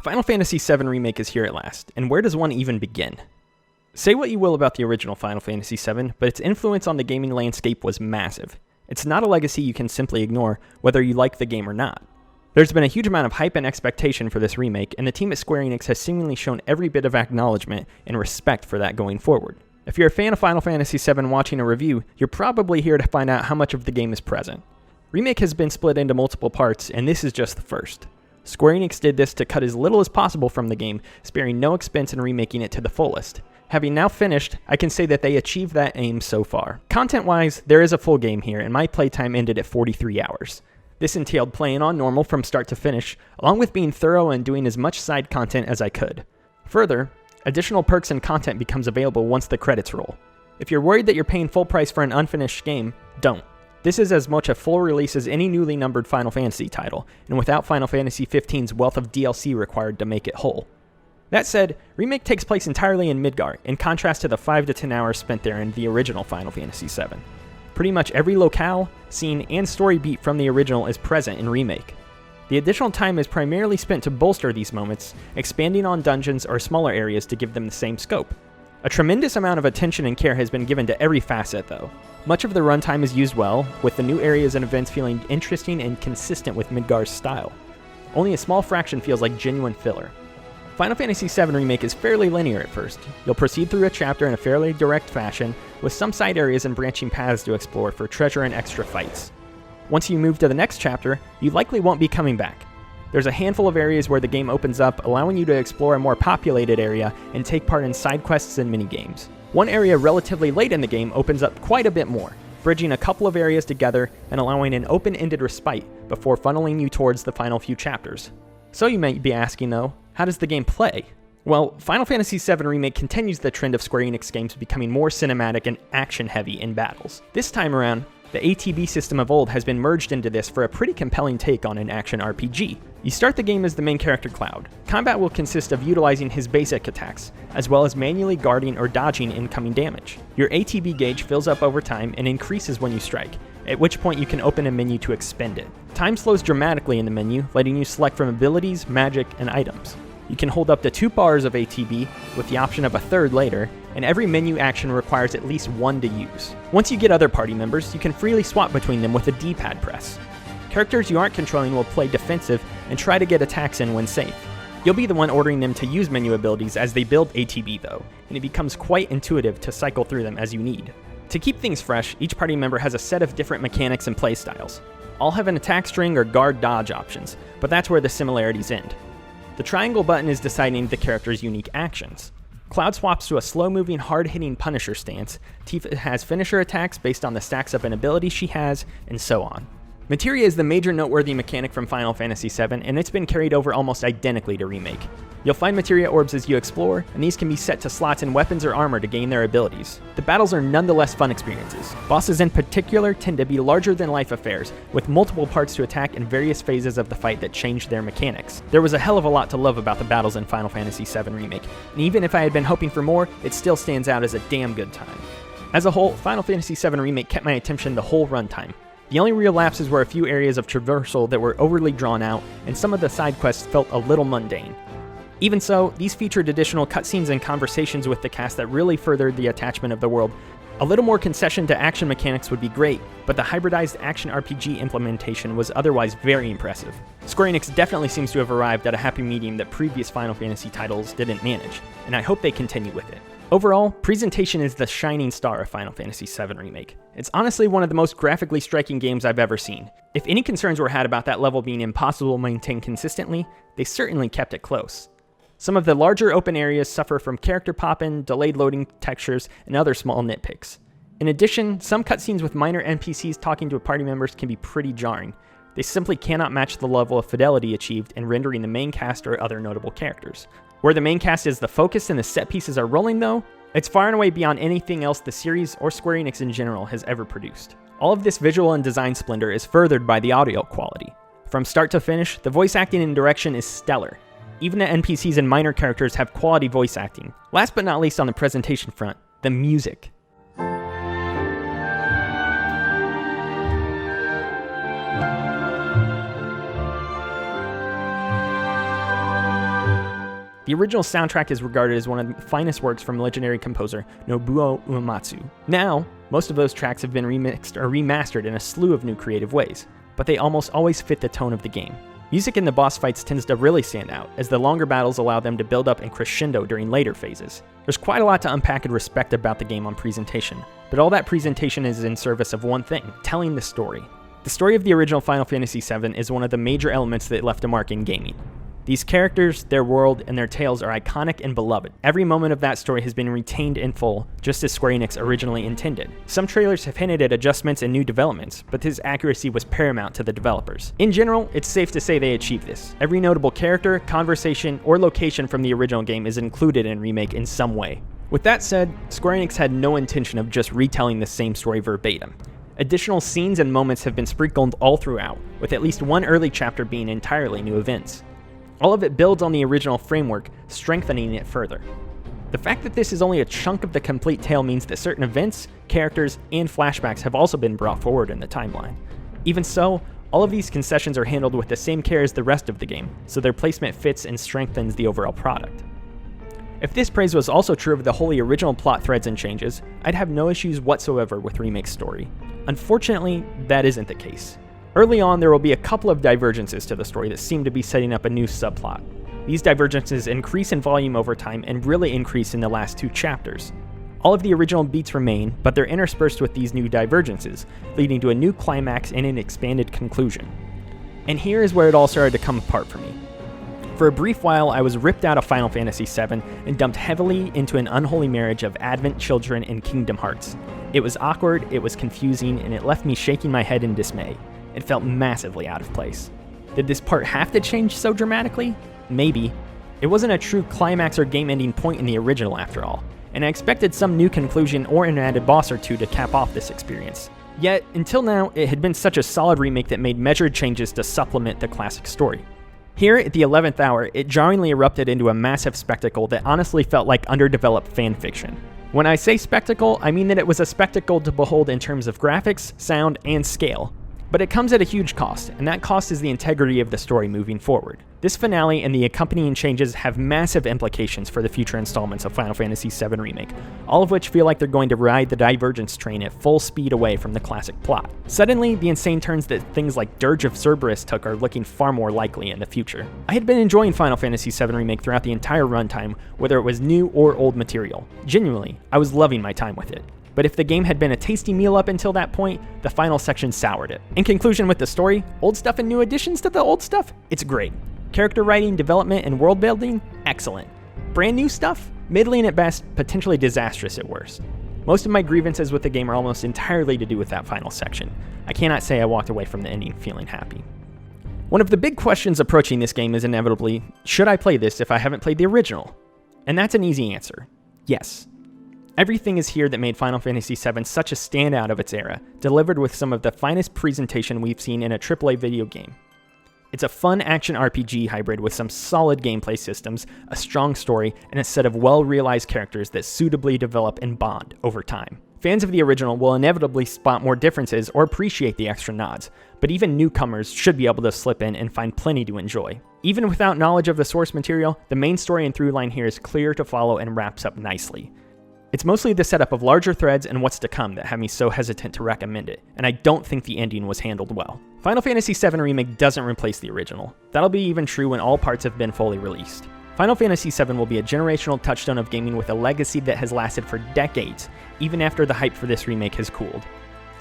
Final Fantasy VII Remake is here at last, and where does one even begin? Say what you will about the original Final Fantasy VII, but its influence on the gaming landscape was massive. It's not a legacy you can simply ignore, whether you like the game or not. There's been a huge amount of hype and expectation for this remake, and the team at Square Enix has seemingly shown every bit of acknowledgement and respect for that going forward. If you're a fan of Final Fantasy VII watching a review, you're probably here to find out how much of the game is present. Remake has been split into multiple parts, and this is just the first. Square Enix did this to cut as little as possible from the game, sparing no expense in remaking it to the fullest. Having now finished, I can say that they achieved that aim so far. Content-wise, there is a full game here, and my playtime ended at 43 hours. This entailed playing on normal from start to finish, along with being thorough and doing as much side content as I could. Further, additional perks and content becomes available once the credits roll. If you're worried that you're paying full price for an unfinished game, don't. This is as much a full release as any newly numbered Final Fantasy title, and without Final Fantasy XV's wealth of DLC required to make it whole. That said, Remake takes place entirely in Midgar, in contrast to the 5 to 10 hours spent there in the original Final Fantasy VII. Pretty much every locale, scene, and story beat from the original is present in Remake. The additional time is primarily spent to bolster these moments, expanding on dungeons or smaller areas to give them the same scope. A tremendous amount of attention and care has been given to every facet though. Much of the runtime is used well, with the new areas and events feeling interesting and consistent with Midgar's style. Only a small fraction feels like genuine filler. Final Fantasy VII Remake is fairly linear at first. You'll proceed through a chapter in a fairly direct fashion, with some side areas and branching paths to explore for treasure and extra fights. Once you move to the next chapter, you likely won't be coming back. There's a handful of areas where the game opens up, allowing you to explore a more populated area and take part in side quests and minigames. One area relatively late in the game opens up quite a bit more, bridging a couple of areas together and allowing an open-ended respite before funneling you towards the final few chapters. So you might be asking though, how does the game play? Well, Final Fantasy VII Remake continues the trend of Square Enix games becoming more cinematic and action-heavy in battles. This time around, the ATB system of old has been merged into this for a pretty compelling take on an action RPG. You start the game as the main character Cloud. Combat will consist of utilizing his basic attacks, as well as manually guarding or dodging incoming damage. Your ATB gauge fills up over time and increases when you strike, at which point you can open a menu to expend it. Time slows dramatically in the menu, letting you select from abilities, magic, and items. You can hold up to 2 bars of ATB, with the option of a third later, and every menu action requires at least 1 to use. Once you get other party members, you can freely swap between them with a D-pad press. Characters you aren't controlling will play defensive and try to get attacks in when safe. You'll be the one ordering them to use menu abilities as they build ATB though, and it becomes quite intuitive to cycle through them as you need. To keep things fresh, each party member has a set of different mechanics and playstyles. All have an attack string or guard dodge options, but that's where the similarities end. The triangle button is deciding the character's unique actions. Cloud swaps to a slow-moving, hard-hitting Punisher stance, Tifa has finisher attacks based on the stacks up and abilities she has, and so on. Materia is the major noteworthy mechanic from Final Fantasy VII, and it's been carried over almost identically to Remake. You'll find materia orbs as you explore, and these can be set to slots in weapons or armor to gain their abilities. The battles are nonetheless fun experiences. Bosses in particular tend to be larger-than-life affairs, with multiple parts to attack and various phases of the fight that change their mechanics. There was a hell of a lot to love about the battles in Final Fantasy VII Remake, and even if I had been hoping for more, it still stands out as a damn good time. As a whole, Final Fantasy VII Remake kept my attention the whole runtime. The only real lapses were a few areas of traversal that were overly drawn out, and some of the side quests felt a little mundane. Even so, these featured additional cutscenes and conversations with the cast that really furthered the attachment of the world. A little more concession to action mechanics would be great, but the hybridized action RPG implementation was otherwise very impressive. Square Enix definitely seems to have arrived at a happy medium that previous Final Fantasy titles didn't manage, and I hope they continue with it. Overall, presentation is the shining star of Final Fantasy VII Remake. It's honestly one of the most graphically striking games I've ever seen. If any concerns were had about that level being impossible to maintain consistently, they certainly kept it close. Some of the larger open areas suffer from character pop-in, delayed loading textures, and other small nitpicks. In addition, some cutscenes with minor NPCs talking to party members can be pretty jarring. They simply cannot match the level of fidelity achieved in rendering the main cast or other notable characters. Where the main cast is the focus and the set pieces are rolling though, it's far and away beyond anything else the series or Square Enix in general has ever produced. All of this visual and design splendor is furthered by the audio quality. From start to finish, the voice acting and direction is stellar. Even the NPCs and minor characters have quality voice acting. Last but not least on the presentation front, the music. The original soundtrack is regarded as one of the finest works from legendary composer Nobuo Uematsu. Now, most of those tracks have been remixed or remastered in a slew of new creative ways, but they almost always fit the tone of the game. Music in the boss fights tends to really stand out, as the longer battles allow them to build up and crescendo during later phases. There's quite a lot to unpack and respect about the game on presentation, but all that presentation is in service of one thing: telling the story. The story of the original Final Fantasy VII is one of the major elements that left a mark in gaming. These characters, their world, and their tales are iconic and beloved. Every moment of that story has been retained in full, just as Square Enix originally intended. Some trailers have hinted at adjustments and new developments, but this accuracy was paramount to the developers. In general, it's safe to say they achieved this. Every notable character, conversation, or location from the original game is included in Remake in some way. With that said, Square Enix had no intention of just retelling the same story verbatim. Additional scenes and moments have been sprinkled all throughout, with at least one early chapter being entirely new events. All of it builds on the original framework, strengthening it further. The fact that this is only a chunk of the complete tale means that certain events, characters, and flashbacks have also been brought forward in the timeline. Even so, all of these concessions are handled with the same care as the rest of the game, so their placement fits and strengthens the overall product. If this praise was also true of the wholly original plot threads and changes, I'd have no issues whatsoever with Remake's story. Unfortunately, that isn't the case. Early on, there will be a couple of divergences to the story that seem to be setting up a new subplot. These divergences increase in volume over time and really increase in the last two chapters. All of the original beats remain, but they're interspersed with these new divergences, leading to a new climax and an expanded conclusion. And here is where it all started to come apart for me. For a brief while, I was ripped out of Final Fantasy VII and dumped heavily into an unholy marriage of Advent Children and Kingdom Hearts. It was awkward, it was confusing, and it left me shaking my head in dismay. It felt massively out of place. Did this part have to change so dramatically? Maybe. It wasn't a true climax or game-ending point in the original after all, and I expected some new conclusion or an added boss or two to cap off this experience. Yet, until now, it had been such a solid remake that made measured changes to supplement the classic story. Here, at the 11th hour, it jarringly erupted into a massive spectacle that honestly felt like underdeveloped fanfiction. When I say spectacle, I mean that it was a spectacle to behold in terms of graphics, sound, and scale. But it comes at a huge cost, and that cost is the integrity of the story moving forward. This finale and the accompanying changes have massive implications for the future installments of Final Fantasy VII Remake, all of which feel like they're going to ride the divergence train at full speed away from the classic plot. Suddenly, the insane turns that things like Dirge of Cerberus took are looking far more likely in the future. I had been enjoying Final Fantasy VII Remake throughout the entire runtime, whether it was new or old material. Genuinely, I was loving my time with it. But if the game had been a tasty meal up until that point, the final section soured it. In conclusion with the story, old stuff and new additions to the old stuff, it's great. Character writing, development, and world building, excellent. Brand new stuff, middling at best, potentially disastrous at worst. Most of my grievances with the game are almost entirely to do with that final section. I cannot say I walked away from the ending feeling happy. One of the big questions approaching this game is inevitably, should I play this if I haven't played the original? And that's an easy answer. Yes. Everything is here that made Final Fantasy VII such a standout of its era, delivered with some of the finest presentation we've seen in a AAA video game. It's a fun action RPG hybrid with some solid gameplay systems, a strong story, and a set of well-realized characters that suitably develop and bond over time. Fans of the original will inevitably spot more differences or appreciate the extra nods, but even newcomers should be able to slip in and find plenty to enjoy. Even without knowledge of the source material, the main story and through line here is clear to follow and wraps up nicely. It's mostly the setup of larger threads and what's to come that have me so hesitant to recommend it, and I don't think the ending was handled well. Final Fantasy VII Remake doesn't replace the original. That'll be even true when all parts have been fully released. Final Fantasy VII will be a generational touchstone of gaming with a legacy that has lasted for decades, even after the hype for this remake has cooled.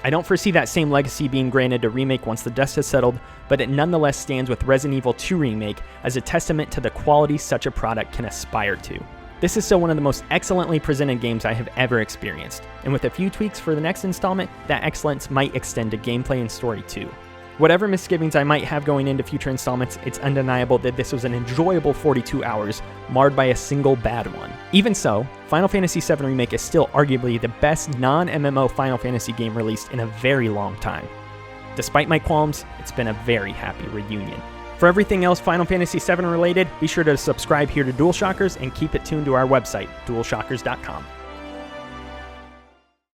I don't foresee that same legacy being granted to Remake once the dust has settled, but it nonetheless stands with Resident Evil 2 Remake as a testament to the quality such a product can aspire to. This is still one of the most excellently presented games I have ever experienced, and with a few tweaks for the next installment, that excellence might extend to gameplay and story too. Whatever misgivings I might have going into future installments, it's undeniable that this was an enjoyable 42 hours, marred by a single bad one. Even so, Final Fantasy VII Remake is still arguably the best non-MMO Final Fantasy game released in a very long time. Despite my qualms, it's been a very happy reunion. For everything else Final Fantasy VII related, be sure to subscribe here to DualShockers and keep it tuned to our website, DualShockers.com.